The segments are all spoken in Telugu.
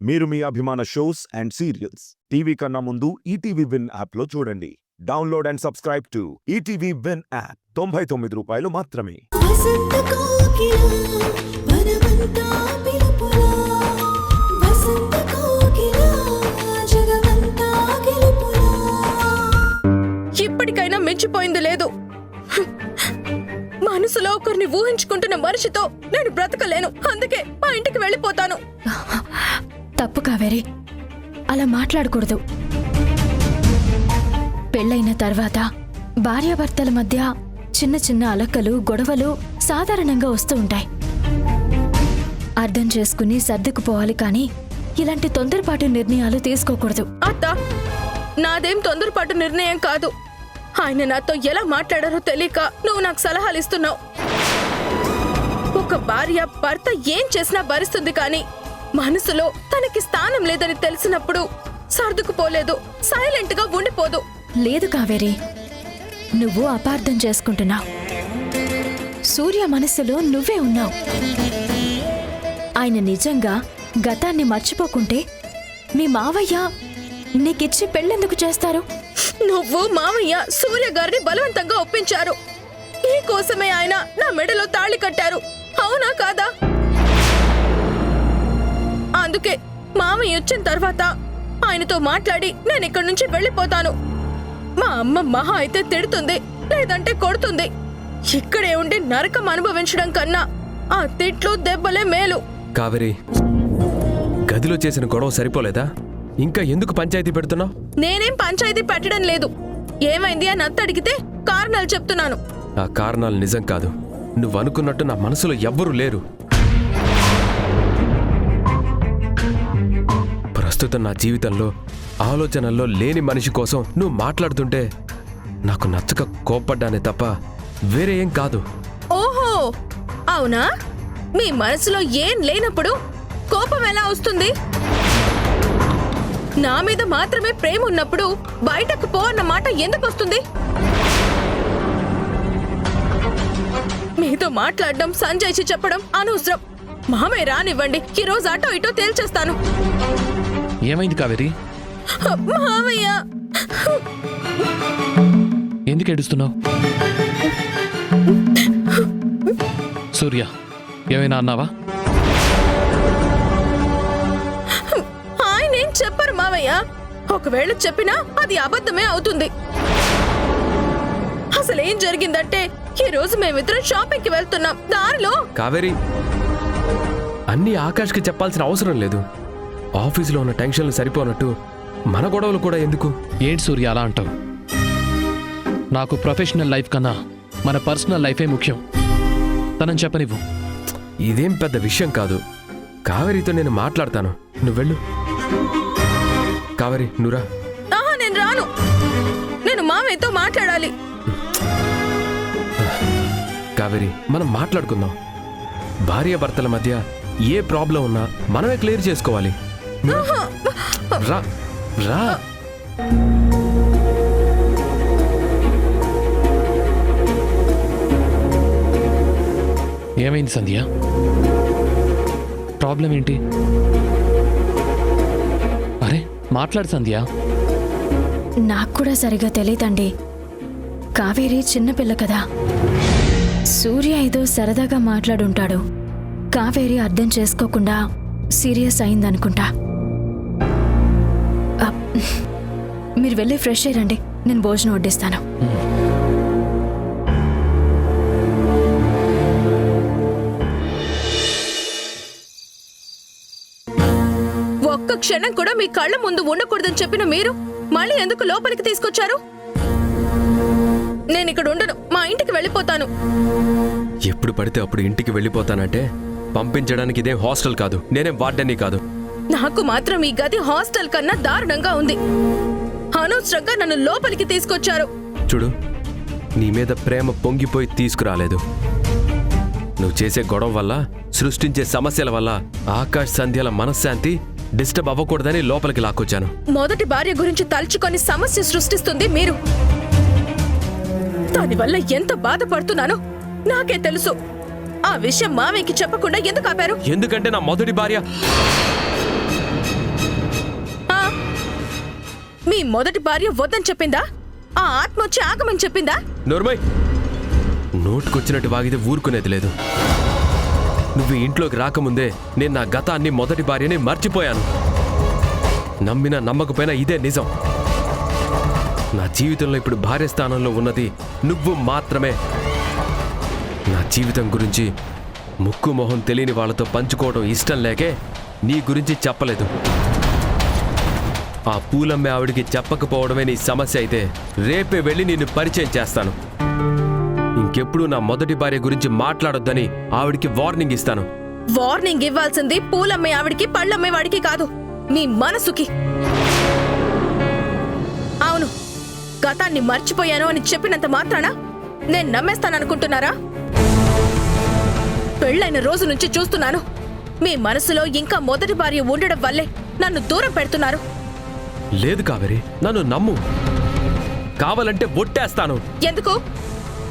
మీరు మీ అభిమాన షోస్ అండ్ సీరియల్స్ టీవీ కన్నా ముందు ఈటీవీ విన్ యాప్లో చూడండి. Download and subscribe to ETV win app. 99 రూపాయలు మాత్రమే. వసంత కోకిల వనమంతా పిలుపులా వసంత కోకిల జగమంతా గెలుపులా. ఇప్పటికైనా మించిపోయింది లేదు. మనసులో ఒకరిని ఊహించుకుంటున్న మనిషితో నేను బ్రతకలేను. అందుకే మా ఇంటికి వెళ్ళిపోతాను. తప్పు కావేరి, అలా మాట్లాడకూడదు. పెళ్ళైన తర్వాత భార్యాభర్తల మధ్య చిన్న చిన్న అలకలు గొడవలు సాధారణంగా వస్తూ ఉంటాయి. అర్థం చేసుకుని సర్దుకుపోవాలి, కానీ ఇలాంటి తొందరపాటు నిర్ణయాలు తీసుకోకూడదు. అత్త, నాదేం తొందరపాటు నిర్ణయం కాదు. ఆయన నాతో ఎలా మాట్లాడారో తెలియక నువ్వు నాకు సలహాలు ఇస్తున్నావు. ఒక భార్య భర్త ఏం చేసినా భరిస్తుంది, కానీ మనసులో తనకి స్థానం లేదని తెలిసినప్పుడు సర్దుకుపోలేదు, సైలెంట్ గా ఉండిపోదు. లేదు కావేరి, నువ్వు అపార్థం చేసుకుంటున్నావు. సూర్య మనసులో నువ్వే ఉన్నావు. ఆయన నిజంగా గతాన్ని మర్చిపోకుంటే మీ మావయ్య నీకిచ్చి పెళ్ళెందుకు చేస్తారు? నువ్వు మామయ్య సూర్య గారిని బలవంతంగా ఒప్పించారు. ఈ కోసమే ఆయన నా మెడలో తాళి కట్టారు, అవునా కాదా? అందుకే మామయ్య వచ్చిన తర్వాత ఆయనతో మాట్లాడి నేను ఇక్కడి నుంచి వెళ్ళిపోతాను. మా అమ్మ మహా అయితే తిడుతుంది, లేదంటే కొడుతుంది. ఇక్కడే ఉండి నరకం అనుభవించడం కన్నా ఆ తిట్లు దెబ్బలే మేలు. కావేరి, గదిలో చేసిన గొడవ సరిపోలేదా? ఇంకా ఎందుకు పంచాయతీ పెడుతున్నావు? నేనేం పంచాయతీ పెట్టడం లేదు. ఏమైంది అని అత్త అడిగితే కారణాలు చెప్తున్నాను. ఆ కారణాలు నిజం కాదు. నువ్వు అనుకున్నట్టు నా మనసులో ఎవ్వరూ లేరు. ప్రస్తుతం నా జీవితంలో ఆలోచనల్లో లేని మనిషి కోసం నువ్వు మాట్లాడుతుంటే నాకు నచ్చక కోప్పడ్డానే తప్ప వేరే ఏం కాదు. ఓహో, అవునా? మీ మనసులో ఏం లేనప్పుడు కోపం ఎలా వస్తుంది? నా మీద మాత్రమే ప్రేమ ఉన్నప్పుడు బయటకు పో అన్న మాట ఎందుకు వస్తుంది? మీతో మాట్లాడడం, సంజయ్కి చెప్పడం అనవసరం. మామయ్య రానివ్వండి, ఈ రోజు అటో ఇటో తేల్చేస్తాను. ఏమైంది కావేరి? మామయ్య, ఎందుకు ఏడుస్తున్నావు? సూర్య, ఏమైనా అన్నావా? ఆయనేం చెప్పరు మామయ్య. ఒకవేళ చెప్పినా అది అబద్ధమే అవుతుంది. అసలేం జరిగిందంటే ఈ రోజు మేమిద్దరం షాపింగ్ కి వెళ్తున్నాం. దారిలో కావేరి, అన్నీ ఆకాష్కి చెప్పాల్సిన అవసరం లేదు. ఆఫీసులో ఉన్న టెన్షన్లు సరిపోనట్టు మన గొడవలు కూడా ఎందుకు? ఏంటి సూర్య అలా అంటావు? నాకు ప్రొఫెషనల్ లైఫ్ కన్నా మన పర్సనల్ లైఫే ముఖ్యం. తనని చెప్పనివ్వు. ఇదేం పెద్ద విషయం కాదు. కావేరితో నేను మాట్లాడతాను, నువ్వు వెళ్ళు. కావేరి, నువ్వురా. ఆహా, నేను రాను. నేను మామయ్యతో మాట్లాడాలి. కావేరి, మనం మాట్లాడుకుందాం. భార్యాభర్తల మధ్య ఏ ప్రాబ్లం ఉన్నా మనమే క్లియర్ చేసుకోవాలి. రా రా. ఏమైంది సంధ్య? ప్రాబ్లం ఏంటి? అరే మాట్లాడు సంధ్య. నాకు కూడా సరిగా తెలియదండి. కావేరి చిన్నపిల్ల కదా. సూర్య ఏదో సరదాగా మాట్లాడుంటాడు. కావేరి అర్థం చేసుకోకుండా సీరియస్ అయిందనుకుంటా. మీరు వెళ్ళి ఫ్రెష్ అయ్యండి, నేను భోజనం వడ్డిస్తాను. ఒక్క క్షణం కూడా మీ కళ్ళ ముందు ఉండకూడదని చెప్పిన మీరు మళ్ళీ ఎందుకు లోపలికి తీసుకొచ్చారు? నేను ఇక్కడ ఉండను, మా ఇంటికి వెళ్ళిపోతాను. ఎప్పుడు పడితే అప్పుడు ఇంటికి వెళ్ళిపోతానంటే పంపించడానికి ఇదే హాస్టల్ కాదు, నేనే వార్డెన్ని కాదు. నాకు మాత్రం ఈ గది హాస్టల్ కన్నా దారుణంగా ఉంది. అనవసరంగా నన్ను లోపలికి తీసుకొచ్చారు. చూడు, నీ మీద ప్రేమ పొంగిపోయి తీసుకురాలేదు. నువ్వు చేసే గొడవ వల్ల, సృష్టించే సమస్యల వల్ల ఆకాష్ సంధ్యల మనశ్శాంతి డిస్టర్బ్ అవ్వకూడదని లోపలికి లాక్కొచ్చాను. మొదటి భార్య గురించి తలుచుకొని సమస్య సృష్టిస్తుంది మీరు. దానివల్ల ఎంత బాధపడుతున్నానో నాకే తెలుసు. ఆ విషయం మామయ్యకి చెప్పకుండా ఎందుకు ఆపారు? ఎందుకంటే నా మొదటి భార్య మీ మొదటి భార్య వద్దని చెప్పిందా? ఆ ఆత్మ వచ్చి ఆగమని చెప్పిందా? నోర్మయ్, నోటుకొచ్చినట్టు వాగితే ఊరుకునేది లేదు. నువ్వు ఇంట్లోకి రాకముందే నేను నా గతాన్ని, మొదటి భార్యని మర్చిపోయాను. నమ్మినా నమ్మకపోయినా ఇదే నిజం. నా జీవితంలో ఇప్పుడు భార్య స్థానంలో ఉన్నది నువ్వు మాత్రమే. నా జీవితం గురించి ముక్కు మొహం తెలియని వాళ్ళతో పంచుకోవడం ఇష్టం లేకే నీ గురించి చెప్పలేదు. ఆ పూలమ్మే ఆవిడికి చెప్పకపోవడమే నీ సమస్య అయితే రేపే వెళ్ళి నిన్ను పరిచయం చేస్తాను. ఇంకెప్పుడు నా మొదటి భార్య గురించి మాట్లాడొద్దని ఆవిడికి వార్నింగ్ ఇస్తాను. వార్నింగ్ ఇవ్వాల్సింది పూలమ్మే ఆవిడికి, పళ్ళమ్మే వాడికి కాదు, మీ మనసుకి. అవును, గతాన్ని మర్చిపోయాను అని చెప్పినంత మాత్రాన నేను నమ్మేస్తాననుకుంటున్నారా? పెళ్ళైన రోజు నుంచి చూస్తున్నాను, మీ మనసులో ఇంకా మొదటి భార్య ఉండడం వల్లే నన్ను దూరం పెడుతున్నారు. లేదు కావేరి, నన్ను నమ్ము. కావాలంటే ఒట్టేస్తాను. ఎందుకు?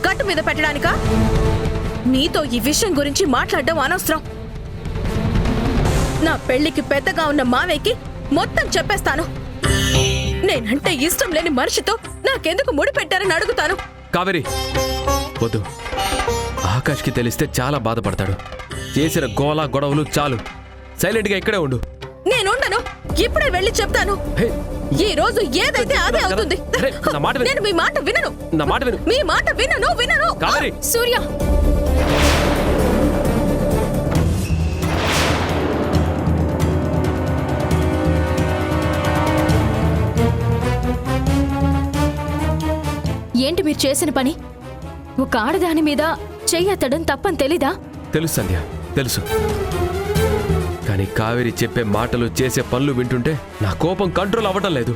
గట్టు మీద పెట్టడానికా? నీతో ఈ విషయం గురించి మాట్లాడడం అనవసరం. నా పెళ్లికి పెద్దగా ఉన్న మావయ్యకి మొత్తం చెప్పేస్తాను. నేనంటే ఇష్టం లేని మనిషితో నాకెందుకు ముడి పెట్టారని అడుగుతాను. కావేరి వద్దు. ఆకాష్కి తెలిస్తే చాలా బాధపడతాడు. చేసిన గోలా గొడవలు చాలు. సైలెంట్గా ఇక్కడే ఉండు. నేనుండను, ఇప్పుడే వెళ్ళి చెప్తాను. హే, ఈ రోజు ఏదైతే అదే అవుతుంది. అరే, నా మాట విను. నేను మీ మాట వినను. నా మాట విను. మీ మాట వినను. కావేరి. సూర్య, ఏంటి మీరు చేసిన పని? ఒక ఆడదాని మీద చెయ్యెత్తడం తప్పని తెలీదా? తెలుసు సంధ్య, తెలుసు. కానీ కావేరి చెప్పే మాటలు, చేసే పనులు వింటుంటే నా కోపం కంట్రోల్ అవ్వటం లేదు.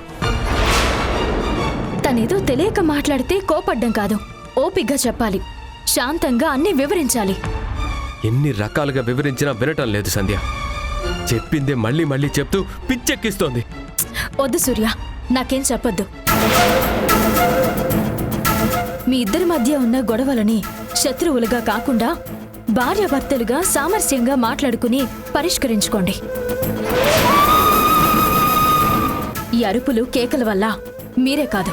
తనేదో తెలియక మాట్లాడితే కోపడ్డం కాదు, ఓపిగ్గా చెప్పాలి. శాంతంగా అన్నీ వివరించాలి. ఎన్ని రకాలుగా వివరించినా వినటం లేదు సంధ్య. చెప్పిందే మళ్ళీ మళ్ళీ చెప్తూ పిచ్చెక్కిస్తోంది. వద్దు సూర్య, నాకేం చెప్పొద్దు. మీ ఇద్దరి మధ్య ఉన్న గొడవలని శత్రువులుగా కాకుండా భార్యాభర్తలుగా సామరస్యంగా మాట్లాడుకుని పరిష్కరించుకోండి. ఈ అరుపులు, కేకల వల్ల మీరే కాదు,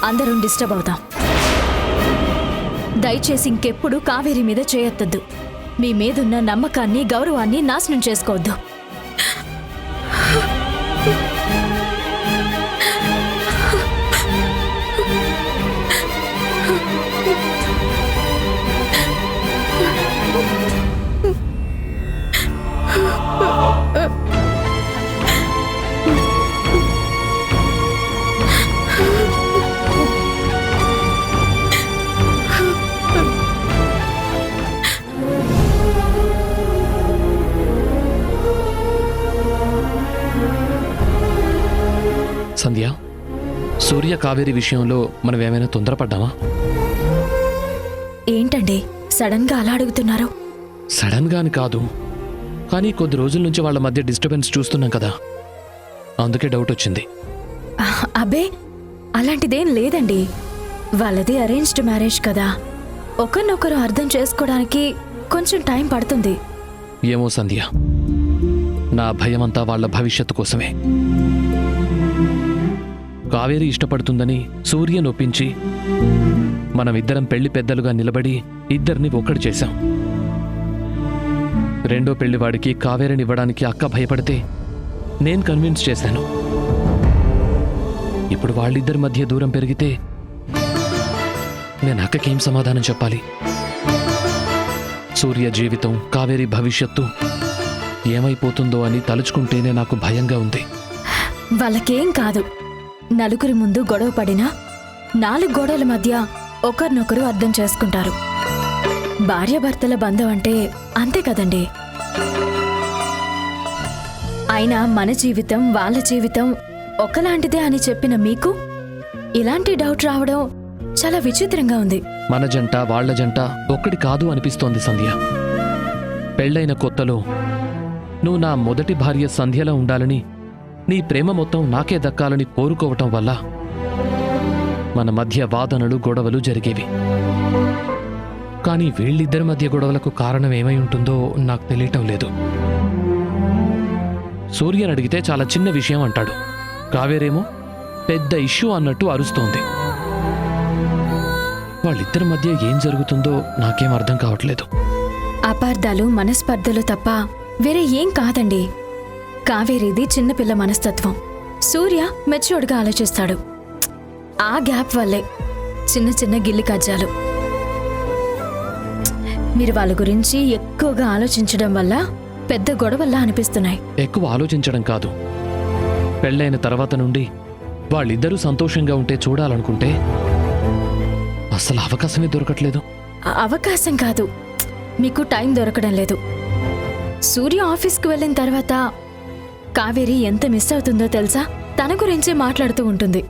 అందరం డిస్టర్బ్ అవుతాం. దయచేసి ఇంకెప్పుడు కావేరి మీద చేయొద్దొద్దు. మీ మీదున్న నమ్మకాన్ని, గౌరవాన్ని నాశనం చేసుకోవద్దు. సంధ్య, సూర్య కావేరి విషయంలో మనం ఏమైనా తొందరపడ్డామా? ఏంటండి సడన్ గా అలా అడుగుతున్నారు? సడన్ గా అని కాదు, కానీ కొద్ది రోజుల నుంచి వాళ్ళ మధ్య డిస్టర్బెన్స్ చూస్తున్నాం కదా, అందుకే డౌట్ వచ్చింది. అబ్బే, అలాంటిదేం లేదండి. వాళ్ళది అరేంజ్డ్ మ్యారేజ్ కదా, ఒకరినొకరు అర్థం చేసుకోవడానికి కొంచెం టైం పడుతుంది. ఏమో సంధ్య, నా భయమంతా వాళ్ళ భవిష్యత్తు కోసమే. కావేరి ఇష్టపడుతుందని సూర్య నొప్పించి మనమిద్దరం పెళ్లి పెద్దలుగా నిలబడి ఇద్దరిని ఒక్కటి చేశాం. రెండో పెళ్లివాడికి కావేరిని ఇవ్వడానికి అక్క భయపడితే నేను కన్విన్స్ చేశాను. ఇప్పుడు వాళ్ళిద్దరి మధ్య దూరం పెరిగితే నేను అక్కకేం సమాధానం చెప్పాలి? సూర్య జీవితం, కావేరి భవిష్యత్తు ఏమైపోతుందో అని తలుచుకుంటేనే నాకు భయంగా ఉంది. వాళ్ళకేం కాదు. నలుగురి ముందు గొడవ పడినా 4 గోడల మధ్య ఒకరినొకరు అర్థం చేసుకుంటారు. భార్యాభర్తల బంధం అంటే అంతే కదండి. అయినా మన జీవితం, వాళ్ళ జీవితం ఒకలాంటిదే అని చెప్పిన మీకు ఇలాంటి డౌట్ రావడం చాలా విచిత్రంగా ఉంది. మన జంట, వాళ్ల జంట ఒక్కటి కాదు అనిపిస్తోంది సంధ్య. పెళ్లైన కొత్తలో నువ్వు నా మొదటి భార్య సంధ్యలా ఉండాలని, నీ ప్రేమ మొత్తం నాకే దక్కాలని కోరుకోవటం వల్ల మన మధ్య వాదనలు, గొడవలు జరిగేవి. కానీ వీళ్ళిద్దరి మధ్య గొడవలకు కారణం ఏమై ఉంటుందో నాకు తెలియటం లేదు. సూర్యని అడిగితే చాలా చిన్న విషయం అంటాడు. కావేరేమో పెద్ద ఇష్యూ అన్నట్టు అరుస్తోంది. వాళ్ళిద్దరి మధ్య ఏం జరుగుతుందో నాకేం అర్థం కావట్లేదు. అపార్థాలు మనస్పర్ధలు తప్ప వేరే ఏం కాదండి. కావేరీది చిన్నపిల్ల మనస్తత్వం, సూర్య మెచ్యూర్డ్గా ఆలోచిస్తాడు. ఆ గ్యాప్ వల్లే చిన్న చిన్న గిల్లి కజ్జాలు. మీరు వాళ్ళ గురించి ఎక్కువగా ఆలోచించడం వల్ల పెద్ద గొడవల్లా అనిపిస్తున్నాయి. ఎక్కువ ఆలోచించడం కాదు, పెళ్ళైన తర్వాత నుండి వాళ్ళిద్దరూ సంతోషంగా ఉంటే చూడాలనుకుంటే అసలు అవకాశమే దొరకట్లేదు. అవకాశం కాదు, మీకు టైం దొరకడం లేదు. సూర్య ఆఫీస్కి వెళ్ళిన తర్వాత కావేరి ఎంత మిస్ అవుతుందో తెలుసా? తన గురించే మాట్లాడుతూ ఉంటుంది.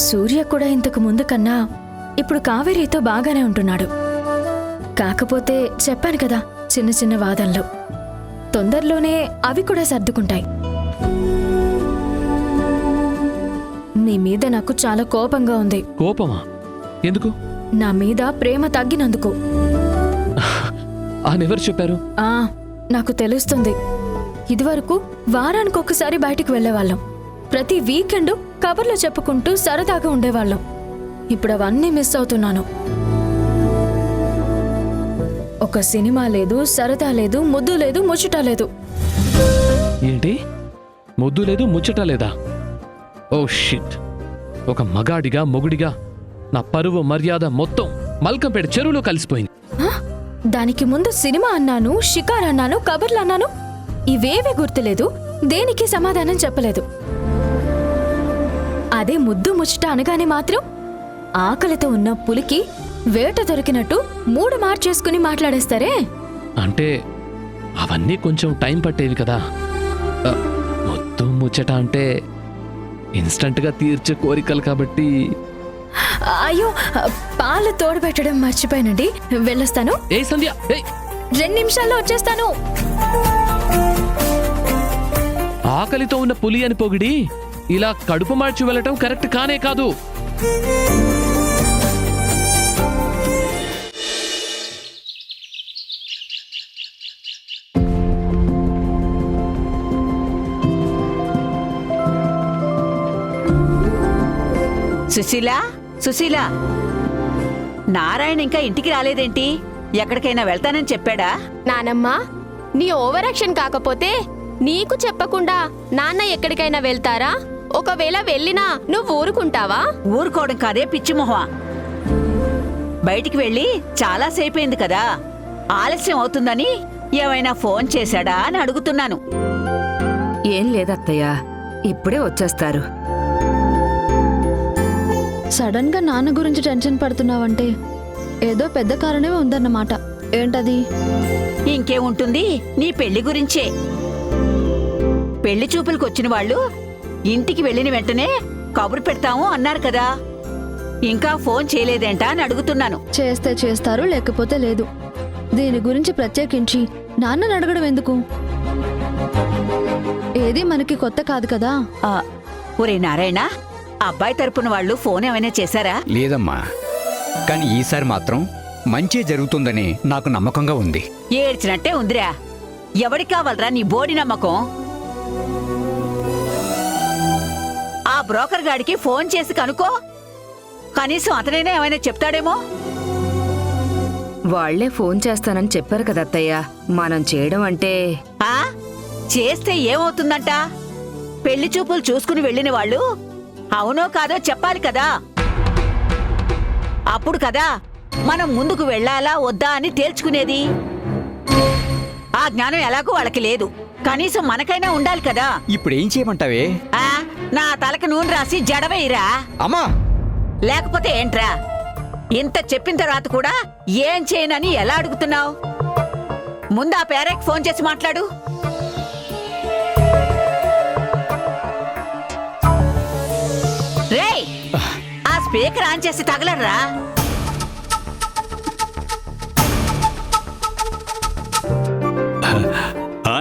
సూర్య కూడా ఇంతకు ముందు కన్నా ఇప్పుడు కావేరితో బాగానే ఉంటున్నాడు. కాకపోతే చెప్పాను కదా, చిన్న చిన్న వాదనలు. తొందరలోనే అవి కూడా సర్దుకుంటాయి. నీ మీద నాకు చాలా కోపంగా ఉంది. కోపమా? ఎందుకు? నా మీద ప్రేమ తగ్గినందుకు. ఎవరు చెప్పారు? నాకు తెలుస్తుంది. ఇదివరకు వారానికి ఒకసారి బయటికి వెళ్ళేవాళ్ళం. ప్రతి వీకెండ్ కబుర్లు చెప్పుకుంటూ సరదాగా ఉండేవాళ్ళం. ఇప్పుడు అవన్నీ మిస్ అవుతున్నాను. ఒక సినిమా లేదు, సరదా లేదు, ముద్దు లేదు, ముచ్చట లేదు. ఏంటి? ముద్దు లేదు, ముచ్చట లేదా? Oh shit! ఒక మగాడిగా మొగుడిగా నా పరువు మర్యాద మొత్తం మల్కంపేట చెరువులో కలిసిపోయింది. దానికి ముందు సినిమా అన్నాను, షికార్ అన్నాను, కబుర్లు అన్నాను. ఇవేవీ గుర్తులేదు, దేనికి సమాధానం చెప్పలేదు. అదే ముద్దు ముచ్చట అనగానే మాత్రం ఆకలితో ఉన్న పులికి వేట దొరికినట్టు మూడు మార్చేసుకుని మాట్లాడేస్తారే. అంటే అవన్నీ కొంచెం టైం పట్టేవి కదా. ముద్దు ముచ్చట అంటే ఇన్స్టంట్గా తీర్చే కోరికలు కాబట్టి. అయ్యో, పాలు తోడుపెట్టడం మర్చిపోయానండి. వెళ్ళొస్తాను. ఏ సంధ్య, 2 నిమిషాల్లో వచ్చేస్తాను. ఆకలితో ఉన్న పులి అని పొగిడి ఇలా కడుపు మార్చి వెళ్ళటం కరెక్ట్ కానే కాదు. సుశీలా, సుశీలా, నారాయణ ఇంకా ఇంటికి రాలేదేంటి? ఎక్కడికైనా వెళ్తానని చెప్పాడా? నానమ్మా, నీ ఓవర్ యాక్షన్ కాకపోతే నీకు చెప్పకుండా నాన్న ఎక్కడికైనా వెళ్తారా? ఒకవేళ వెళ్ళినా నువ్వు ఊరుకుంటావా? ఊరుకోవడం కాదే పిచ్చిమొహం. బయటికి వెళ్ళి చాలా సేపైంది కదా, ఆలస్యం అవుతుందని ఏమైనా ఫోన్ చేశాడా అని అడుగుతున్నాను. ఏం లేదత్తయ్య, ఇప్పుడే వచ్చేస్తారు. సడన్ గా నాన్న గురించి టెన్షన్ పడుతున్నావంటే ఏదో పెద్ద కారణమే ఉందన్నమాట. ఏంటది? ఇంకేముంటుంది, నీ పెళ్లి గురించే. పెళ్లి చూపులకు వచ్చిన వాళ్ళు ఇంటికి వెళ్ళిన వెంటనే కబురు పెడతాము అన్నారు కదా, ఇంకా ఫోన్ చేయలేదేంటా అని అడుగుతున్నాను. చేస్తే చేస్తారు, లేకపోతే లేదు. దీని గురించి ప్రత్యేకించి నాన్నని అడగడం ఎందుకు? ఏది మనకి కొత్త కాదు కదా. ఒరే నారాయణ, అబ్బాయి తరపున వాళ్ళు ఫోన్ ఏమైనా చేశారా? లేదమ్మా, కానీ ఈసారి మాత్రం మంచి జరుగుతుందని నాకు నమ్మకంగా ఉంది. ఏడ్చినట్టే ఉందిరా. ఎవరికి కావాలరా నీ బోడి నమ్మకం? ఆ బ్రోకర్ గాడికి ఫోన్ చేసి కనుకో, కనీసం అతనైనా ఏమైనా చెప్తాడేమో. వాళ్లే ఫోన్ చేస్తానని చెప్పారు కదా అత్తయ్య, మనం చేయడం అంటే. చేస్తే ఏమవుతుందంట? పెళ్లి చూపులు చూసుకుని వెళ్ళిన వాళ్ళు అవునో కాదో చెప్పాలి కదా. అప్పుడు కదా మనం ముందుకు వెళ్ళాలా వద్దా అని తేల్చుకునేది. ఆ జ్ఞానం ఎలాగో వాళ్ళకి లేదు, కనీసం మనకైనా ఉండాలి కదా. ఇప్పుడు ఏం చేయమంటావే? నా తలకి నూనె రాసి జడవేయిరా. అమ్మా, లేకపోతే ఏంట్రా? ఇంత చెప్పిన తర్వాత కూడా ఏం చేయనని ఎలా అడుగుతున్నావు? ముందు ఆ పేరెక్ ఫోన్ చేసి మాట్లాడు. రేయ్, ఆ స్పీకర్ ఆన్ చేసి తగలరా.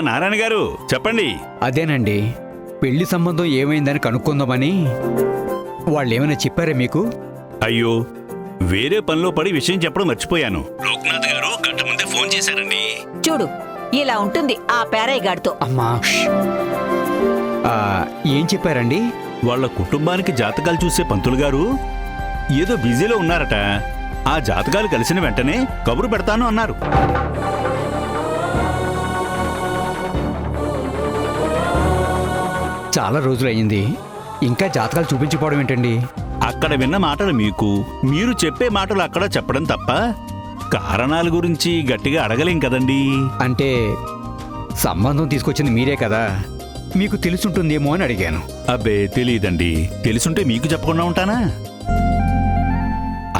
నారాయణ గారు చెప్పండి. అదేనండి, పెళ్లి సంబంధం ఏమైందని కనుక్కుందామని. వాళ్ళేమైనా చెప్పారా మీకు? అయ్యో, వేరే పనిలో పడి విషయం చెప్పడం మర్చిపోయాను. లోక్నాథ్ గారు గంట ముందే ఫోన్ చేశారండి. చూడు, ఇలా ఉంటుంది ఆ పేరయ్య గాడితో. అమ్మా, ఏం చెప్పారండి? వాళ్ళ కుటుంబానికి జాతకాలు చూసే పంతులు గారు ఏదో బిజీలో ఉన్నారట. ఆ జాతకాలు కలిసిన వెంటనే కబురు పెడతాను అన్నారు. చాలా రోజులయ్యింది, ఇంకా జాతకాలు చూపించిపోవడం ఏంటండి? అక్కడ విన్న మాటలు మీకు, మీరు చెప్పే మాటలు అక్కడ చెప్పడం తప్ప కారణాల గురించి గట్టిగా అడగలేం కదండి. అంటే సంబంధం తీసుకొచ్చింది మీరే కదా, మీకు తెలుసుంటుందేమో అని అడిగాను. అబ్బే తెలీదండి. తెలుసుంటే మీకు చెప్పకుండా ఉంటానా?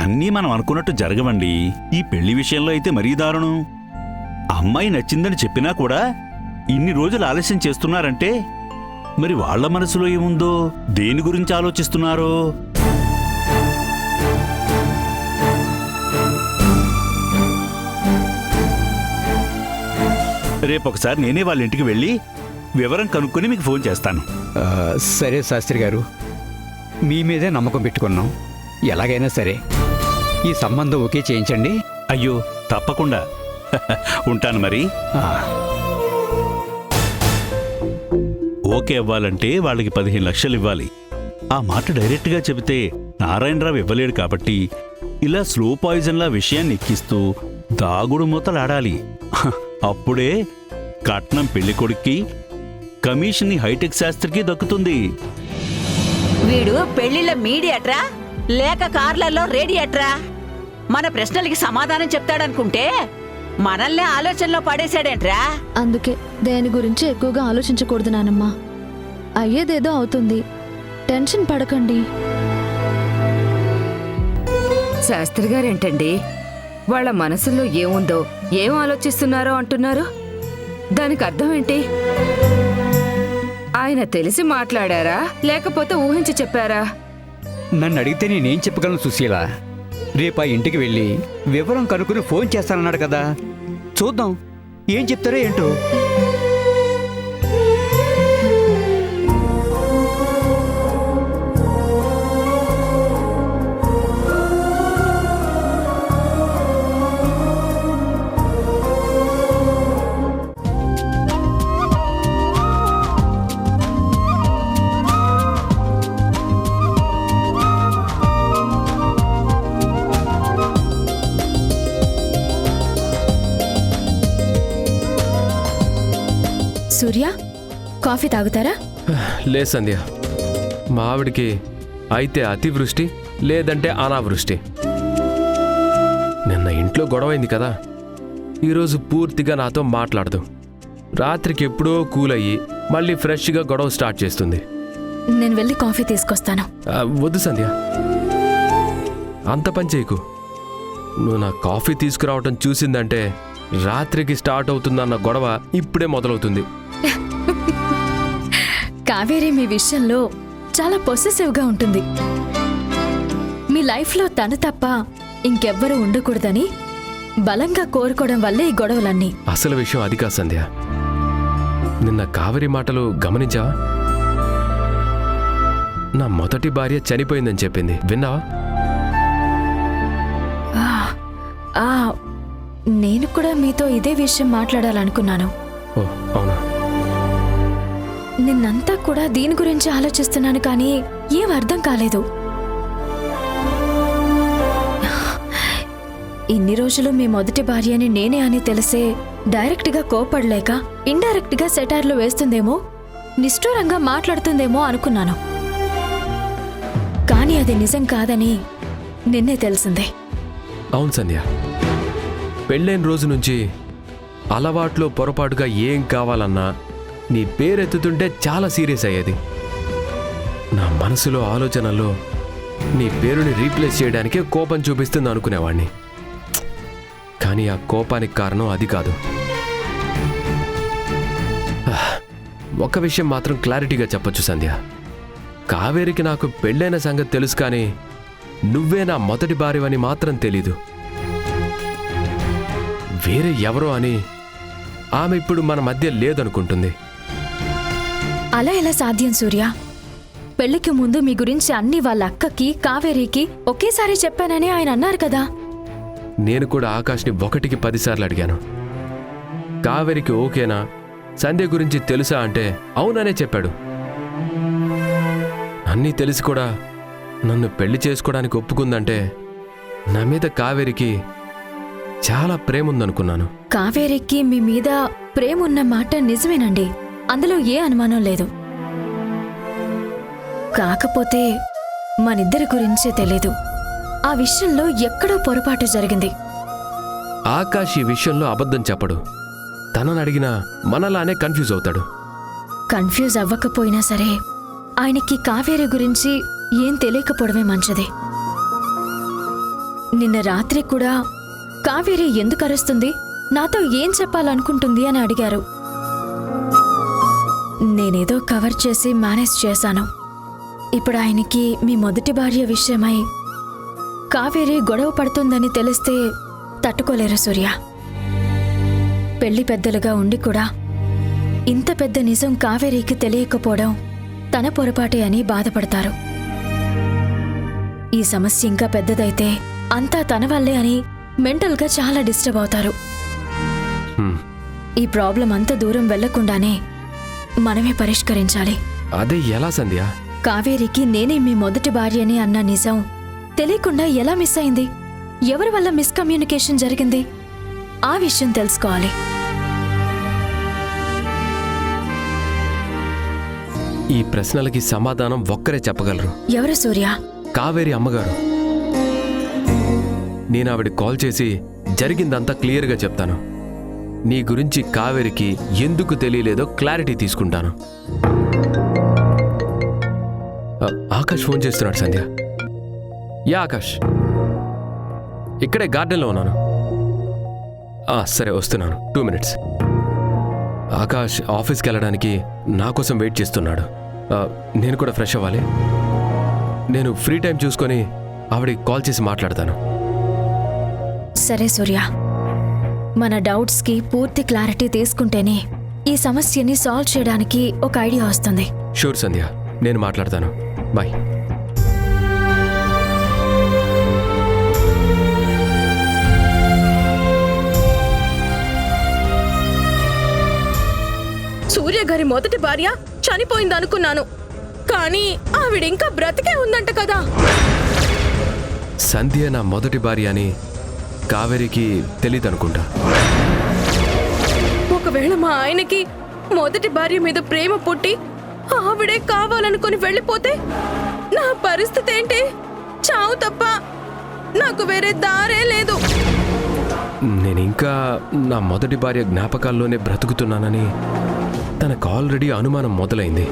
అన్నీ మనం అనుకున్నట్టు జరగవండి. ఈ పెళ్లి విషయంలో అయితే మరీ దారుణం. అమ్మాయి నచ్చిందని చెప్పినా కూడా ఇన్ని రోజులు ఆలస్యం చేస్తున్నారంటే మరి వాళ్ళ మనసులో ఏముందో, దేని గురించి ఆలోచిస్తున్నారో. రేపొకసారి నేనే వాళ్ళ ఇంటికి వెళ్ళి వివరం కనుక్కొని మీకు ఫోన్ చేస్తాను. సరే శాస్త్రి గారు, మీ మీదే నమ్మకం పెట్టుకున్నాం. ఎలాగైనా సరే ఈ సంబంధం ఓకే చేయించండి. అయ్యో తప్పకుండా. ఉంటాను మరి. ఓకే అవ్వాలంటే వాళ్ళకి 15 లక్షలు ఇవ్వాలి. ఆ మాట డైరెక్ట్గా చెబితే నారాయణరావు ఇవ్వలేడు కాబట్టి ఇలా స్లో పాయిజన్లా విషయాన్ని ఎక్కిస్తూ దాగుడు మూతలాడాలి. అప్పుడే కట్నం పెళ్లి కొడుక్కి, కమిషన్ హైటెక్ శాస్త్రికి దక్కుతుంది. వీడు పెళ్లిళ్ళ మీడియట్రా లేక కార్లలో రేడియట్రా? మన ప్రశ్నలకి సమాధానం చెప్తాడనుకుంటే మనల్నే ఆలోచనలో పడేశాడేంట్రా? అందుకే దేని గురించి ఎక్కువగా ఆలోచించకూడదు నానమ్మ. అయ్యేదేదో అవుతుంది, టెన్షన్ పడకండి. శాస్త్రి గారేంటండి, వాళ్ళ మనసులో ఏముందో, ఏం ఆలోచిస్తున్నారో అంటున్నారు? దానికి అర్థం ఏంటి? ఆయన తెలిసి మాట్లాడారా లేకపోతే ఊహించి చెప్పారా? నన్ను అడిగితే నేనేం చెప్పగలను సుశీల? రేపు ఆ ఇంటికి వెళ్ళి వివరం కనుక్కుని ఫోన్ చేస్తానన్నాడు కదా, చూద్దాం ఏం చెప్తారో ఏంటో. సూర్య, కాఫీ తాగుతారా? లే సంధ్య, మా ఆవిడికి అయితే అతివృష్టి లేదంటే అనావృష్టి. నిన్న ఇంట్లో గొడవైంది కదా, ఈరోజు పూర్తిగా నాతో మాట్లాడదు. రాత్రికి ఎప్పుడో కూల్ అయ్యి మళ్ళీ ఫ్రెష్గా గొడవ స్టార్ట్ చేస్తుంది. నేను వెళ్ళి కాఫీ తీసుకొస్తాను. వద్దు సంధ్య, అంత పని చేయకు. నువ్వు నా కాఫీ తీసుకురావటం చూసిందంటే రాత్రికి స్టార్ట్ అవుతుందన్న గొడవ ఇప్పుడే మొదలవుతుంది. కావేరి మీ విషయంలో చాలా పొసెసివ్గా ఉంటుంది. మీ లైఫ్లో తను తప్ప ఇంకెవ్వరూ ఉండకూడదని బలంగా కోరుకోవడం వల్లే ఈ గొడవలన్నీ. అసలు విషయం అది కాదు సంధ్య. నిన్న కావేరి మాటలు గమనించావా? నా మొదటి భార్య చనిపోయిందని చెప్పింది, విన్నావా? నేను కూడా మీతో ఇదే విషయం మాట్లాడాలనుకున్నాను. ఓ అవునా? నిన్నంతా కూడా దీని గురించి ఆలోచిస్తున్నాను, కానీ ఏం అర్థం కాలేదు. ఇన్ని రోజులు మీ మొదటి భార్యని నేనే అని తెలిసే డైరెక్ట్గా కోపడలేక ఇండైరెక్ట్గా సెటైర్లు వేస్తుందేమో, నిష్ఠూరంగా మాట్లాడుతుందేమో అనుకున్నాను. కానీ అది నిజం కాదని నిన్నే తెలిసిందే. అవును సంధ్య, పెళ్ళైన రోజు నుంచి అలవాట్లో పొరపాటుగా ఏం కావాలన్నా నీ పేరెత్తుతుంటే చాలా సీరియస్ అయ్యేది. నా మనసులో ఆలోచనలో నీ పేరుని రీప్లేస్ చేయడానికే కోపం చూపిస్తుంది అనుకునేవాణ్ణి. కానీ ఆ కోపానికి కారణం అది కాదు. ఒక విషయం మాత్రం క్లారిటీగా చెప్పొచ్చు సంధ్య, కావేరికి నాకు పెళ్ళైన సంగతి తెలుసు, కానీ నువ్వే నా మొదటి భార్యవని మాత్రం తెలీదు. వేరే ఎవరో అని ఆమె ఇప్పుడు మన మధ్య లేదనుకుంటుంది. అలా ఎలా సాధ్యం సూర్య? పెళ్లికి ముందు మీ గురించి అన్ని వాళ్ళ అక్కకి, కావేరికి ఒకేసారి చెప్పానని ఆయన అన్నారు కదా. నేను కూడా ఆకాష్ని 1కి 10 సార్లు అడిగాను. కావేరికి ఓకేనా, సంధ్య గురించి తెలుసా అంటే అవుననే చెప్పాడు. అన్నీ తెలిసి కూడా నన్ను పెళ్లి చేసుకోవడానికి ఒప్పుకుందంటే నా మీద కావేరికి చాలా ప్రేమ ఉందనుకున్నాను. కావేరికి మీ మీద ప్రేమ ఉన్న మాట నిజమేనండి, అందులో ఏ అనుమానం లేదు. కాకపోతే మనిద్దరి గురించే తెలీదు. ఆ విషయంలో ఎక్కడో పొరపాటు జరిగింది. ఆకాష్ ఈ విషయంలో అబద్ధం చెప్పడు. తనని అడిగినా మనలానే కన్ఫ్యూజ్ అవుతాడు. కన్ఫ్యూజ్ అవ్వకపోయినా సరే ఆయనకి కావేరి గురించి ఏం తెలియకపోవడమే మంచిది. నిన్న రాత్రి కూడా కావేరి ఎందుకు అరుస్తుంది, నాతో ఏం చెప్పాలనుకుంటుంది అని అడిగారు. నేనేదో కవర్ చేసి మేనేజ్ చేశాను. ఇప్పుడు ఆయనకి మీ మొదటి భార్య విషయమై కావేరి గొడవ పడుతుందని తెలిస్తే తట్టుకోలేరు సూర్య. పెళ్లి పెద్దలుగా ఉండి కూడా ఇంత పెద్ద నిజం కావేరికి తెలియకపోవడం తన పొరపాటే అని బాధపడతారు. ఈ సమస్య ఇంకా పెద్దదైతే అంతా తన వల్లే అని మెంటల్గా చాలా డిస్టర్బ్ అవుతారు. ఈ ప్రాబ్లం అంత దూరం వెళ్లకుండానే మనమే పరిష్కరించాలి. అదే ఎలా సంధ్య? కావేరికి నేనే మీ మొదటి భార్యని అన్న నిజం తెలియకుండా ఎలా మిస్ అయింది, ఎవరి వల్ల మిస్కమ్యూనికేషన్ జరిగింది, ఆ విషయం తెలుసుకోవాలి. ఈ ప్రశ్నలకి సమాధానం ఒక్కరే చెప్పగలరు. ఎవరు సూర్య? కావేరి అమ్మగారు. నేను ఆవిడ కాల్ చేసి జరిగిందంతా క్లియర్గా చెప్తాను. నీ గురించి కావేరికి ఎందుకు తెలియలేదో క్లారిటీ తీసుకుంటాను. ఆకాష్ ఫోన్ చేస్తున్నాడు సంధ్య. యా ఆకాష్, ఇక్కడే గార్డెన్లో ఉన్నాను. సరే వస్తున్నాను, 2 minutes. ఆకాష్ ఆఫీస్కి వెళ్ళడానికి నా కోసం వెయిట్ చేస్తున్నాడు. నేను కూడా ఫ్రెష్ అవ్వాలి. నేను ఫ్రీ టైం చూసుకొని ఆవిడకి కాల్ చేసి మాట్లాడతాను. సరే సూర్య, మన డౌట్స్కి పూర్తి క్లారిటీ తీసుకుంటేనే ఈ సమస్యని సాల్వ్ చేయడానికి ఒక ఐడియా వస్తుంది. షూర్ సంధ్య, నేను మాట్లాడతాను. బాయ్. సూర్య గారి మొదటి భార్య చనిపోయిందనుకున్నాను, కానీ ఆవిడింకా బ్రతికే ఉందంట కదా. సంధ్య నా మొదటి భార్య అని కావేరికి తెలీదనుకుంటా. ఒకవేళ మా ఆయనకి మొదటి భార్య మీద ప్రేమ పుట్టి ఆవిడే కావాలనుకుని వెళ్ళిపోతే నా పరిస్థితి ఏంటి? చావు తప్ప నాకు వేరే దారే లేదు. నేను ఇంకా నా మొదటి భార్య జ్ఞాపకాల్లోనే బ్రతుకుతున్నానని తనకు ఆల్రెడీ అనుమానం మొదలైంది.